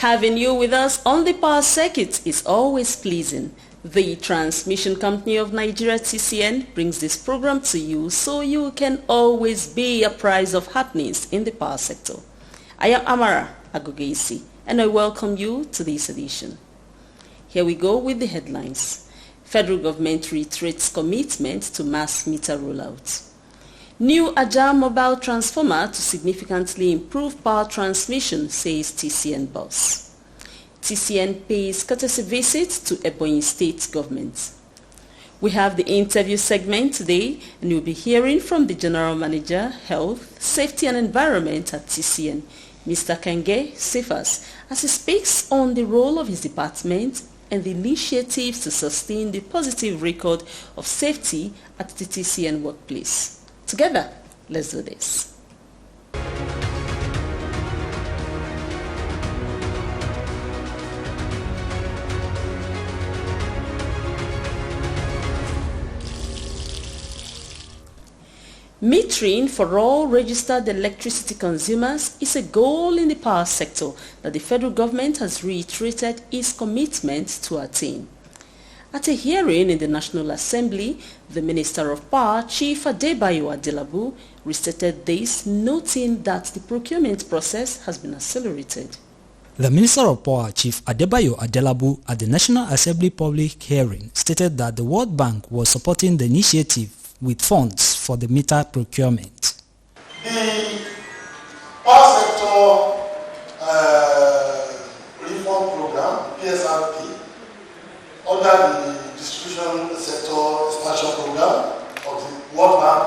Having you with us on the power circuit is always pleasing. The transmission company of Nigeria, TCN, brings this program to you so you can always be apprised of happenings in the power sector. I am Amara Agogeisi and I welcome you to this edition. Here we go with the headlines. Federal government reiterates commitment to mass meter rollout. New Ajah mobile transformer to significantly improve power transmission, says TCN boss. TCN pays courtesy visit to Ebonyi State government. We have the interview segment today and you'll be hearing from the General Manager, Health, Safety and Environment at TCN, Mr. Kenge Sefas, as he speaks on the role of his department and the initiatives to sustain the positive record of safety at the TCN workplace. Together, let's do this. Metering for all registered electricity consumers is a goal in the power sector that the federal government has reiterated its commitment to attain. At a hearing in the National Assembly, the Minister of Power, Chief Adebayo Adelabu, restated this, noting that the procurement process has been accelerated. The Minister of Power, Chief Adebayo Adelabu, at the National Assembly public hearing, stated that the World Bank was supporting the initiative with funds for the meter procurement. The power sector reform program, PSRP, under the distribution sector expansion program of the World Bank,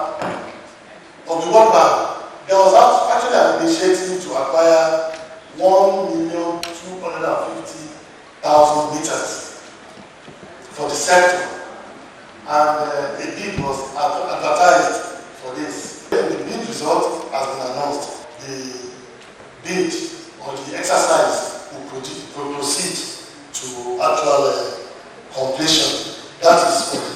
there was actually an initiative to acquire 1,250,000 meters for the sector. And a bid was advertised for this. The bid result has been announced. The bid or the exercise will proceed to actual completion. That is for the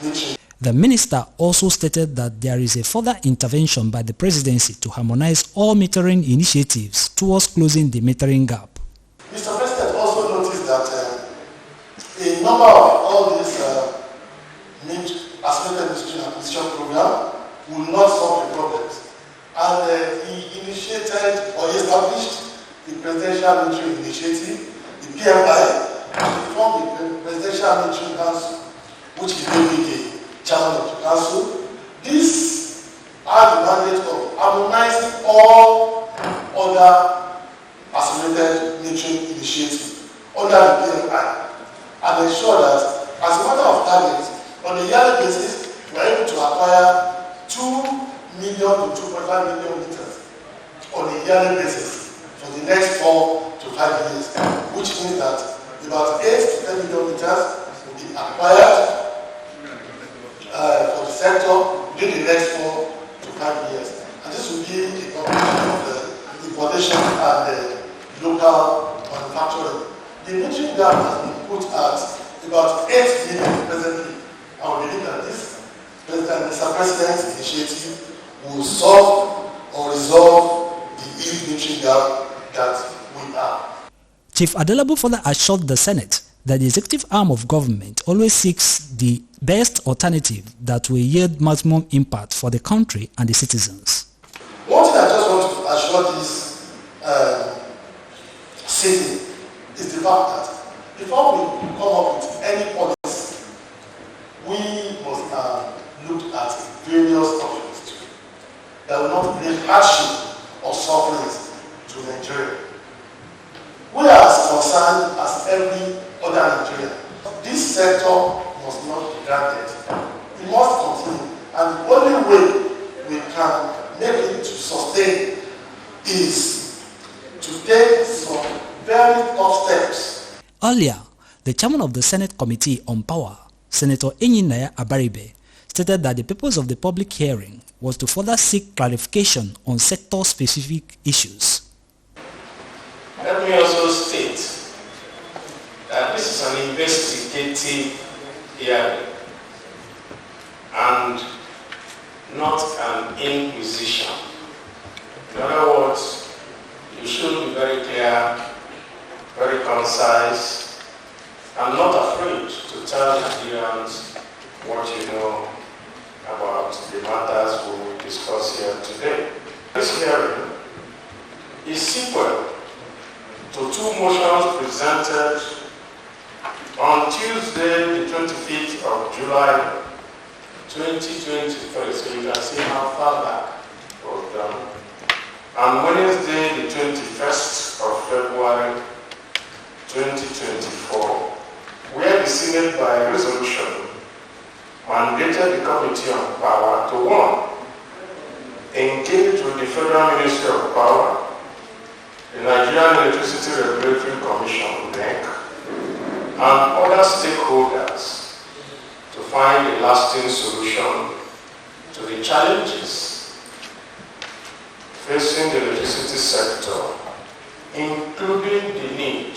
metering. The minister also stated that there is a further intervention by the presidency to harmonize all metering initiatives towards closing the metering gap. Mr. President also noticed that a number of all these Associated District Acquisition Program will not solve the problems. And he initiated or he established the Presidential Metering Initiative, the PMI, to form the Presidential Metering Council, which is maybe the chairman of the council. This has the mandate of harmonizing all other associated metering initiatives under the PMI and ensure that, as a matter of target, on a yearly basis, we are able to acquire 2 million to 2.5 million meters on a yearly basis for the next 4 to 5 years, which means that about 8 to 10 million meters will be acquired for the sector within the next 4 to 5 years. And this will be a combination of the importation and the local manufacturing. The metering gap has been put at about 8 million presently. I believe that this Mr. President's initiative will solve or resolve the metering gap that we have. Chief Adelabu further assured the Senate that the executive arm of government always seeks the best alternative that will yield maximum impact for the country and the citizens. One thing I just want to assure this city is the fact that before we come up with any policy, we must look at various options that will not bring hardship or suffering to Nigeria. We are as concerned as every other Nigerian. This sector must not be granted. It must continue. And the only way we can make it to sustain is to take some very tough steps. Earlier, the chairman of the Senate Committee on Power, Senator Enyinaya Abaribe, stated that the purpose of the public hearing was to further seek clarification on sector-specific issues. Let me also state that this is an investigative hearing and not an inquisition. In other words, you should be very clear very concise, and not afraid to tell Nigerians what you know about the matters we will discuss here today. This hearing is sequel to two motions presented on Tuesday, the 25th of July, 2023. So you can see how far back it was done. And Wednesday, the 21st of February, 2024, where the Senate by resolution mandated the Committee on Power to 1. Engage with the Federal Ministry of Power, the Nigerian Electricity Regulatory Commission, NEC, and other stakeholders to find a lasting solution to the challenges facing the electricity sector, including the need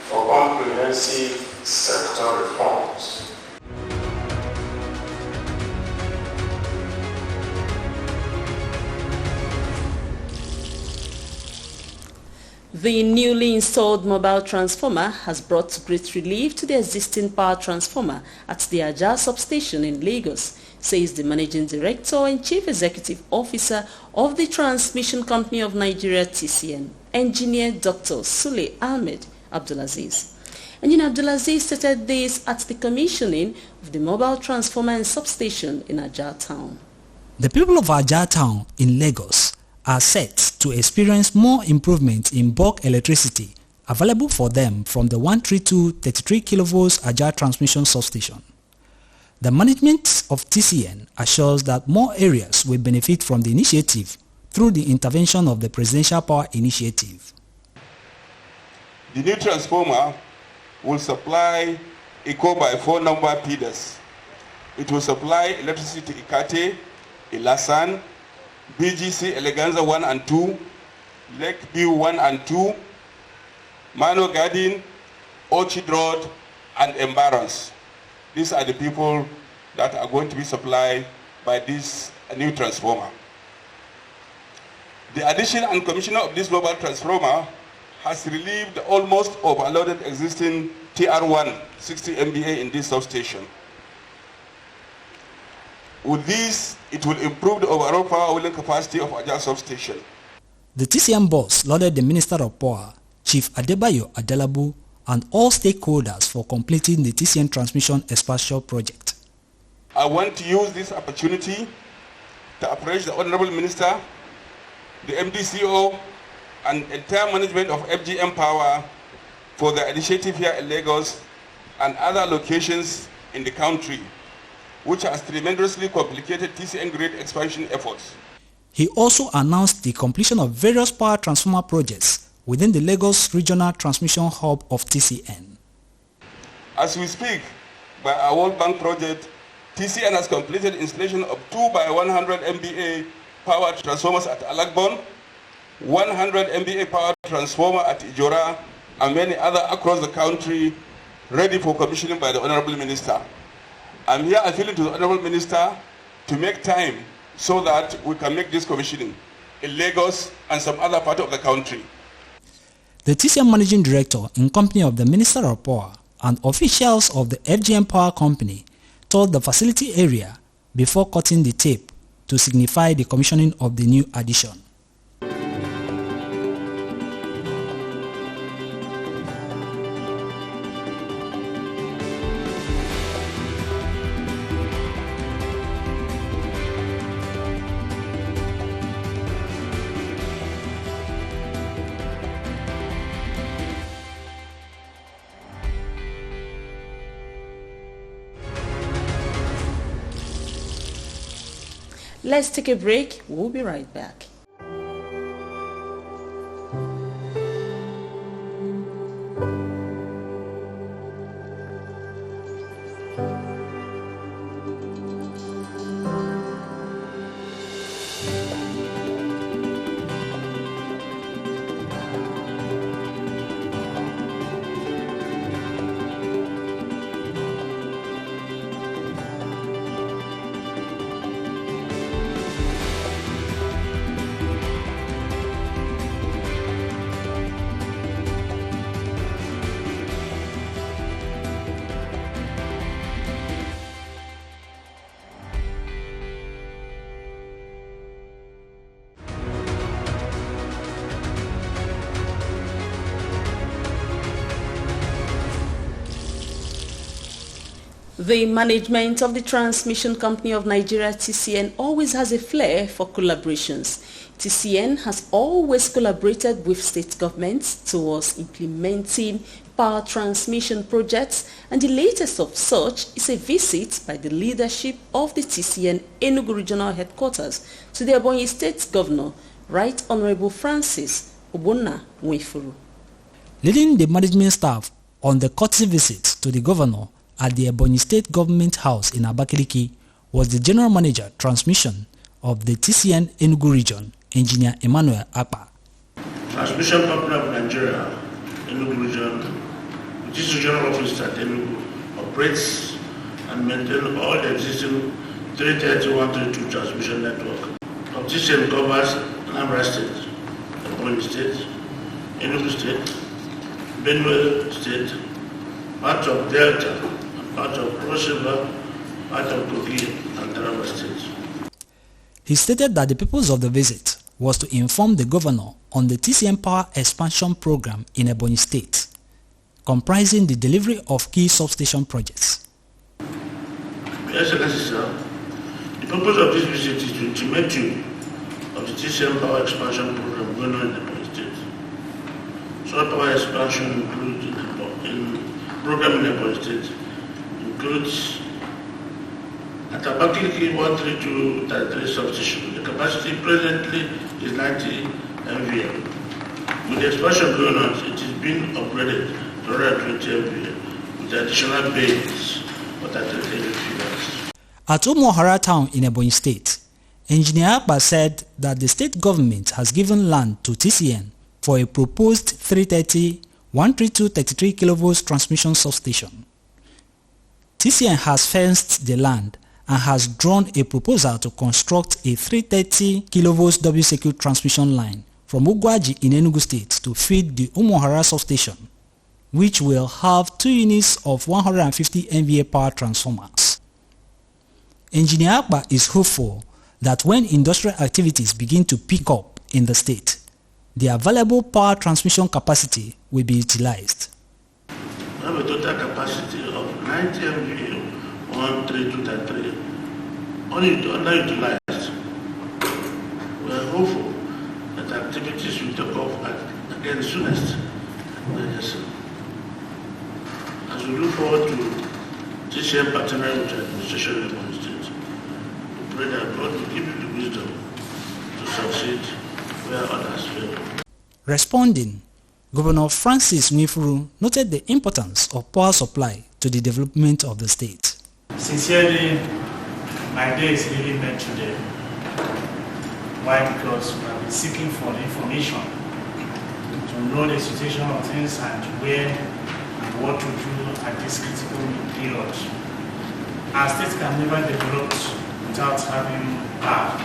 for comprehensive sector reforms. The newly installed mobile transformer has brought great relief to the existing power transformer at the Ajah substation in Lagos, says the Managing Director and Chief Executive Officer of the Transmission Company of Nigeria TCN, Engineer Dr. Sule Ahmed Abdulaziz. Engineer Abdulaziz stated this at the commissioning of the mobile transformer and substation in Ajah town. The people of Ajah town in Lagos are set to experience more improvement in bulk electricity available for them from the 132 33 kV Ajah transmission substation. The management of TCN assures that more areas will benefit from the initiative through the intervention of the Presidential Power Initiative. The new transformer will supply a 4x4 number feeders. It will supply electricity to Ikate, Ilasan, BGC Eleganza 1 and 2, Lakeview 1 and 2, Mano Garden, Orchard Road, and Embarrass. These are the people that are going to be supplied by this new transformer. The addition and commissioning of this mobile transformer has relieved almost overloaded existing TR1 60 MVA in this substation. With this, it will improve the overall power wheeling capacity of Ajah substation. The TCN boss lauded the Minister of Power, Chief Adebayo Adelabu, and all stakeholders for completing the TCN transmission expansion project. I want to use this opportunity to appraise the Honorable Minister, the MDCO, and entire management of FGM Power for the initiative here in Lagos and other locations in the country, which has tremendously complicated TCN grid expansion efforts. He also announced the completion of various power transformer projects within the Lagos Regional Transmission Hub of TCN. As we speak, by our World Bank project, TCN has completed installation of 2 by 100 MVA power transformers at Alagbon, 100 MVA power transformer at Ijora, and many other across the country, ready for commissioning by the Honorable Minister. I'm here appealing to the Honorable Minister to make time so that we can make this commissioning in Lagos and some other part of the country. The TCN Managing Director in company of the Minister of Power and officials of the FGM Power Company toured the facility area before cutting the tape to signify the commissioning of the new addition. Let's take a break. We'll be right back. The management of the Transmission Company of Nigeria, TCN, always has a flair for collaborations. TCN has always collaborated with state governments towards implementing power transmission projects, and the latest of such is a visit by the leadership of the TCN Enugu Regional Headquarters to the Ebonyi State Governor, Right Honorable Francis Ogbonna Nwifuru. Leading the management staff on the courtesy visit to the governor at the Ebonyi State Government House in Abakaliki was the General Manager Transmission of the TCN Enugu Region, Engineer Emmanuel Akpa. Transmission Company of Nigeria, Enugu Region, which is regional office at Enugu, operates and maintains all the existing 330-132 transmission network. Of TCN covers Anambra State, Ebonyi State, Enugu State, Benue State, part of Delta, part of Cross River, part of Kogi, and Taraba State. He stated that the purpose of the visit was to inform the governor on the TCN Power Expansion Program in Ebonyi State, comprising the delivery of key substation projects. Your Excellency, sir, the purpose of this visit is to intimate you of the TCN Power Expansion Program going on in Ebonyi State. Such power expansion includes program in Ebonyi State includes at Abakaliki 132-33 substation. The capacity presently is 90 MVA. With the expansion going on, it is being upgraded to 120 MVA with additional bays but at 3 figures. At Umuahara town in Ebonyi State, Engineer Akpa said that the state government has given land to TCN for a proposed 330 132-33 kV transmission substation. TCN has fenced the land and has drawn a proposal to construct a 330 kV W-circuit transmission line from Ugwaji in Enugu State to feed the Umuahara substation, which will have 2 units of 150 MVA power transformers. Engineer Akpa is hopeful that when industrial activities begin to pick up in the state, the available power transmission capacity will be utilized. We have a total capacity of 90 MVA, 132-33, underutilized. We are hopeful that activities will take off again soonest. As we look forward to TCN partnering with the administration in Ebonyi State, we pray that God will give you the wisdom to succeed where others fail. Responding, Governor Francis Nwifuru noted the importance of power supply to the development of the state. Sincerely, my day is really meant today. Why? Because we have been seeking for the information to know the situation of things and where and what to do at this critical period. Our state can never develop without having power.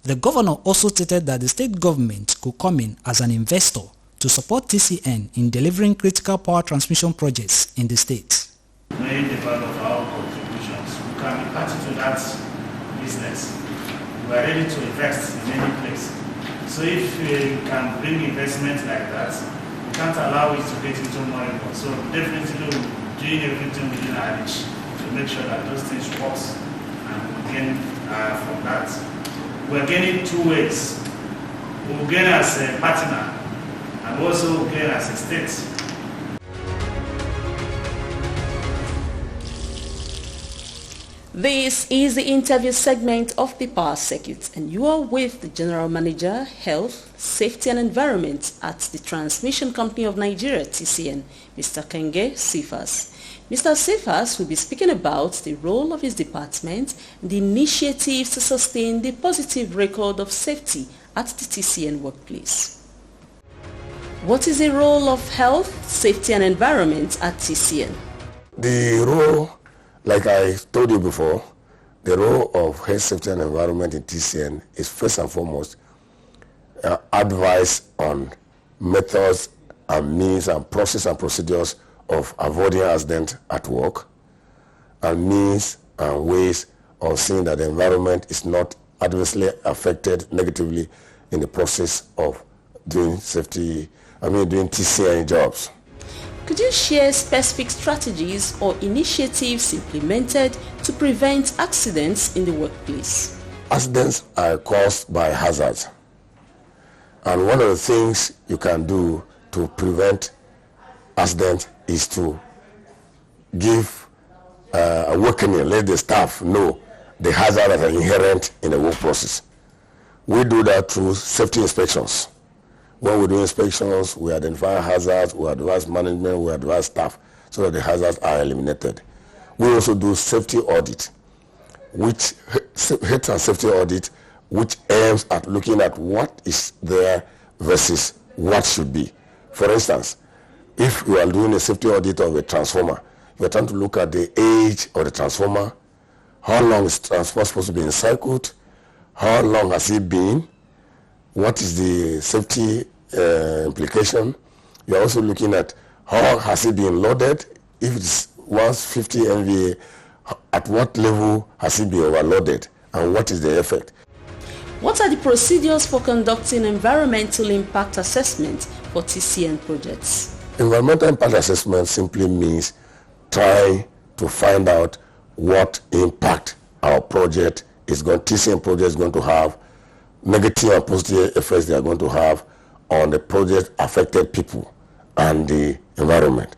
The governor also stated that the state government could come in as an investor to support TCN in delivering critical power transmission projects in the state. Knowing the value of our contributions, we can be party to that business. We are ready to invest in any place. So if we can bring investment like that, we can't allow it to get into more involved. So definitely we're doing everything within our reach to make sure that those things work and we gain from that. We're gaining 2 ways. We'll gain as a partner and also gain as a state. This is the interview segment of the Power Circuit, and you are with the General Manager, Health, Safety and Environment at the Transmission Company of Nigeria, TCN, Mr. Kenge Cephas. Mr. Cephas will be speaking about the role of his department and the initiatives to sustain the positive record of safety at the TCN workplace. What is the role of health, safety and environment at TCN? The role, like I told you before, the role of health, safety and environment in TCN is first and foremost advice on methods and means and process and procedures of avoiding accident at work, and means and ways of seeing that the environment is not adversely affected negatively in the process of doing TCN jobs. Could you share specific strategies or initiatives implemented to prevent accidents in the workplace? Accidents are caused by hazards. And one of the things you can do to prevent accidents is to give awakening, let the staff know the hazards that are inherent in the work process. We do that through safety inspections. When we do inspections, we identify hazards, we advise management, we advise staff so that the hazards are eliminated. We also do safety audit, which health and safety audit, which aims at looking at what is there versus what should be. For instance, if you are doing a safety audit of a transformer, you are trying to look at the age of the transformer, how long is the transformer supposed to be encircled, how long has it been, what is the safety implication. You are also looking at how has it been loaded. If it's 150 MVA, at what level has it been overloaded, and what is the effect? What are the procedures for conducting environmental impact assessment for TCN projects? Environmental impact assessment simply means trying to find out what impact our project is going, TCN project is going to have, negative and positive effects they are going to have on the project affected people and the environment.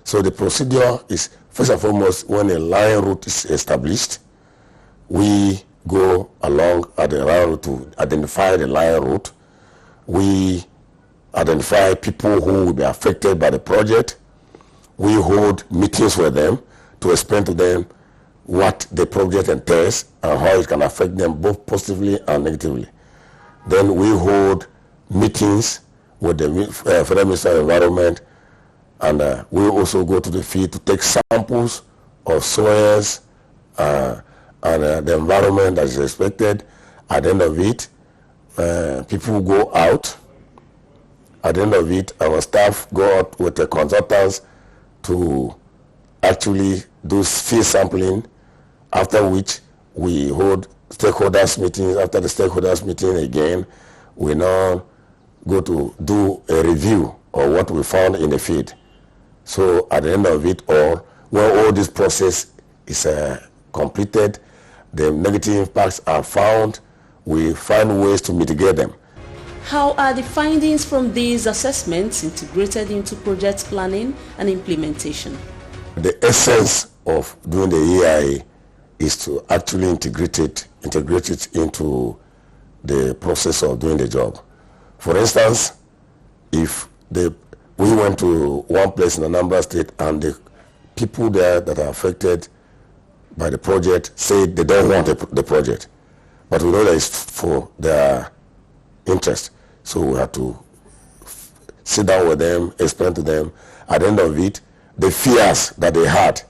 So the procedure is, first and foremost, when a line route is established, we go along at the line route to identify the line route. We identify people who will be affected by the project. We hold meetings with them to explain to them what the project entails and how it can affect them both positively and negatively. Then we hold meetings with the Federal Minister of Environment, and we also go to the field to take samples of soils and the environment that is expected. At the end of it, people go out. At the end of it, our staff go out with the consultants to actually do field sampling, after which we hold stakeholders meetings. After the stakeholders meeting again, we now go to do a review of what we found in the field. So at the end of it all, when all this process is completed, the negative impacts are found, we find ways to mitigate them. How are the findings from these assessments integrated into project planning and implementation? The essence of doing the EIA is to actually integrate it into the process of doing the job. For instance, if we went to one place in Anambra State and the people there that are affected by the project say they don't want the project, but we know that it's for their interest. So we have to sit down with them, explain to them. At the end of it, the fears that they had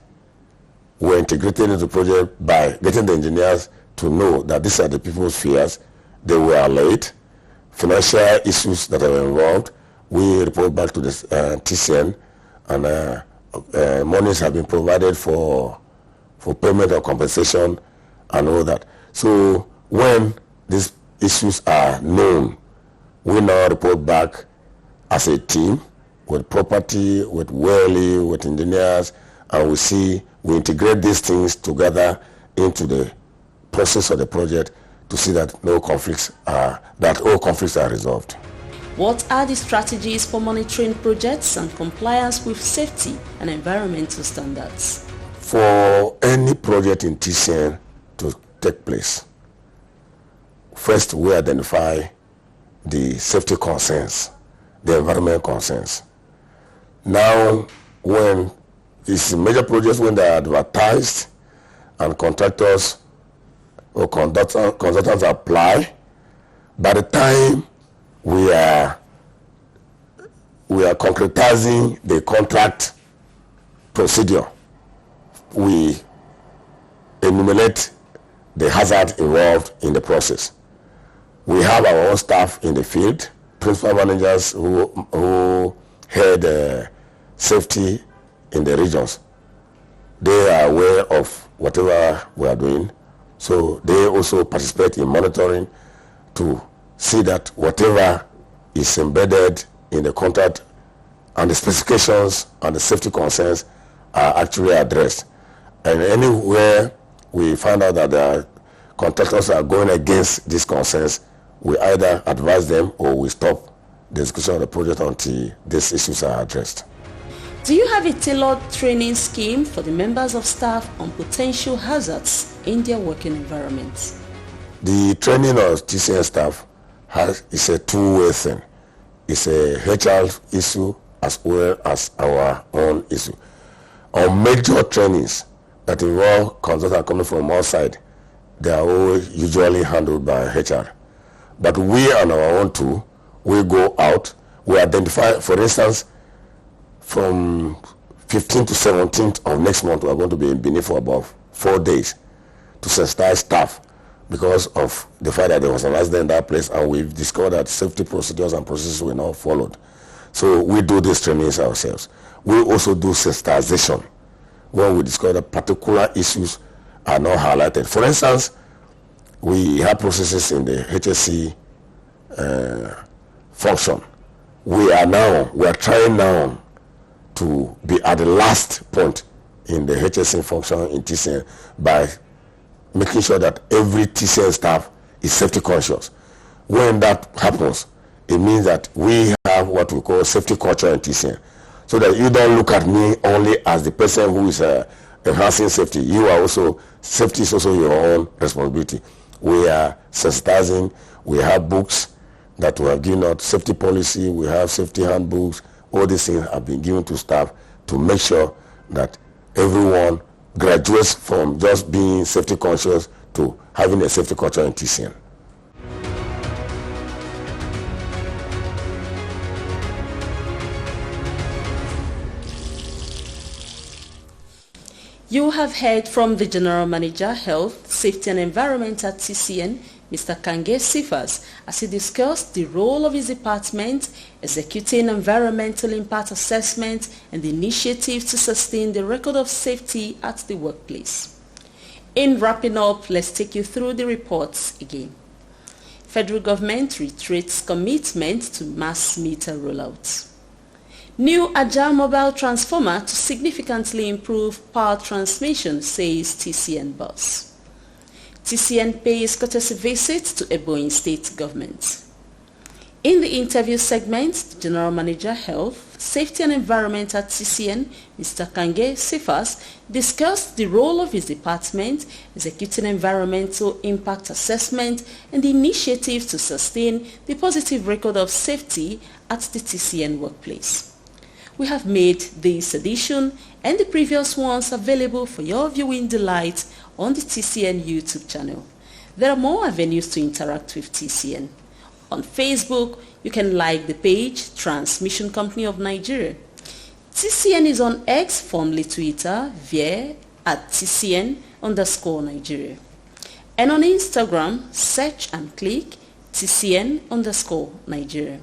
were integrated into the project by getting the engineers to know that these are the people's fears. They were late. Financial issues that are involved, we report back to the TCN, and monies have been provided for payment or compensation and all that. So when these issues are known, we now report back as a team with property, with Whaley, with engineers, and we integrate these things together into the process of the project to see that all conflicts are resolved. What are the strategies for monitoring projects and compliance with safety and environmental standards? For any project in TCN to take place, first we identify the safety concerns, the environment concerns. Now, when it's major projects, when they are advertised and contractors or consultants apply, by the time we are concretizing the contract procedure, we enumerate the hazard involved in the process. We have our own staff in the field, principal managers who head safety in the regions. They are aware of whatever we are doing, so they also participate in monitoring to see that whatever is embedded in the contract and the specifications and the safety concerns are actually addressed. And anywhere we find out that the contractors are going against these concerns, we either advise them or we stop the execution of the project until these issues are addressed. Do you have a tailored training scheme for the members of staff on potential hazards in their working environments? The training of TCN staff is a two-way thing. It's a HR issue as well as our own issue. Our major trainings that involve consultants coming from outside, they are always usually handled by HR. But we on our own too, we go out, we identify, for instance, from 15th to 17th of next month, we are going to be in Benin for about 4 days to sensitize staff because of the fact that there was an accident in that place, and we've discovered that safety procedures and processes were not followed. So we do these trainings ourselves. We also do sensitization when we discover that particular issues are not highlighted. For instance, we have processes in the HSC function. We are trying now to be at the last point in the HSC function in TCN by making sure that every TCN staff is safety conscious. When that happens, it means that we have what we call safety culture in TCN, so that you don't look at me only as the person who is enhancing safety. You are also, safety is also your own responsibility. We are sensitizing, we have books that we have given out, safety policy, we have safety handbooks. All these things have been given to staff to make sure that everyone graduates from just being safety conscious to having a safety culture in TCN. You have heard from the General Manager, Health, Safety and Environment at TCN, Mr. Kange Sifas, as he discussed the role of his department executing environmental impact assessment and the initiative to sustain the record of safety at the workplace. In wrapping up, let's take you through the reports again. Federal government reiterates commitment to mass meter rollout. New agile mobile transformer to significantly improve power transmission, says TCN boss. TCN pays courtesy visit to Ebonyi State Government. In the interview segment, the General Manager, Health, Safety and Environment at TCN, Mr. Kange Sifas, discussed the role of his department executing environmental impact assessment and the initiatives to sustain the positive record of safety at the TCN workplace. We have made this edition and the previous ones available for your viewing delight on the TCN YouTube channel. There are more avenues to interact with TCN. On Facebook, you can like the page Transmission Company of Nigeria. TCN is on X, formerly Twitter, via @TCN_Nigeria. And on Instagram, search and click TCN_Nigeria.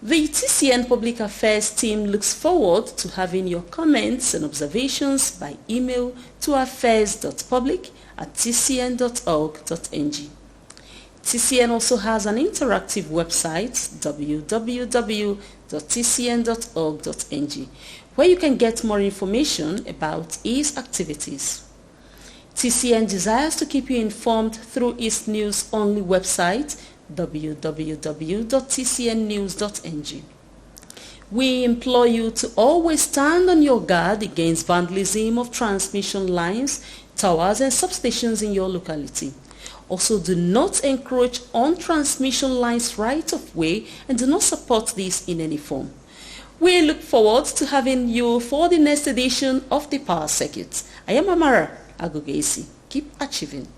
The TCN Public Affairs team looks forward to having your comments and observations by email to affairs.public@tcn.org.ng. TCN also has an interactive website, www.tcn.org.ng, where you can get more information about its activities. TCN desires to keep you informed through its news-only website, www.tcnnews.ng. We implore you to always stand on your guard against vandalism of transmission lines, towers and substations in your locality. Also, do not encroach on transmission lines right of way and do not support this in any form. We look forward to having you for the next edition of the Power Circuit. I am Amara Agogesi. Keep achieving.